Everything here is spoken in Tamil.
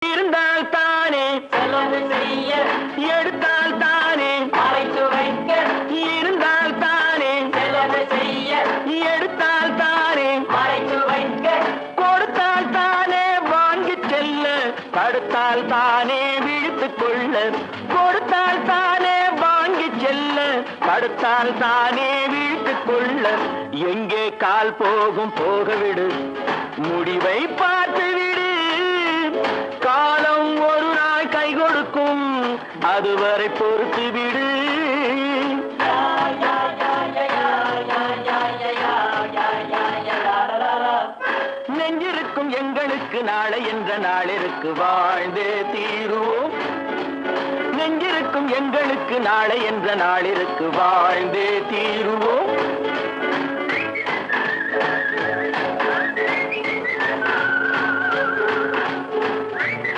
இருந்தால் தானே செலவு செய்ய, எடுத்தால் தானே மறைத்து வைக்க. இருந்தால் தானே செலவு செய்ய, எடுத்தால் தானே மறைத்து வைக்க. கொடுத்தால் தானே வாங்கி செல்ல, தடுத்தால் தானே விழித்துக் கொள்ள. கொடுத்தால் தானே வாங்கி செல்ல, தடுத்தால் தானே விழித்துக் கொள்ள. எங்கே கால் போகும் போகவிடு, முடிவை பார்த்து விடு. காலம் ஒரு நாள் கை கொடுக்கும், அதுவரை பொறுத்து விடு. நெஞ்சிருக்கும் எங்களுக்கு நாளை என்ற நாளிற்கு வாழ்ந்தே தீருவோம். நெஞ்சிருக்கும் எங்களுக்கு நாளை என்ற நாளிற்கு வாழ்ந்தே தீருவோம்.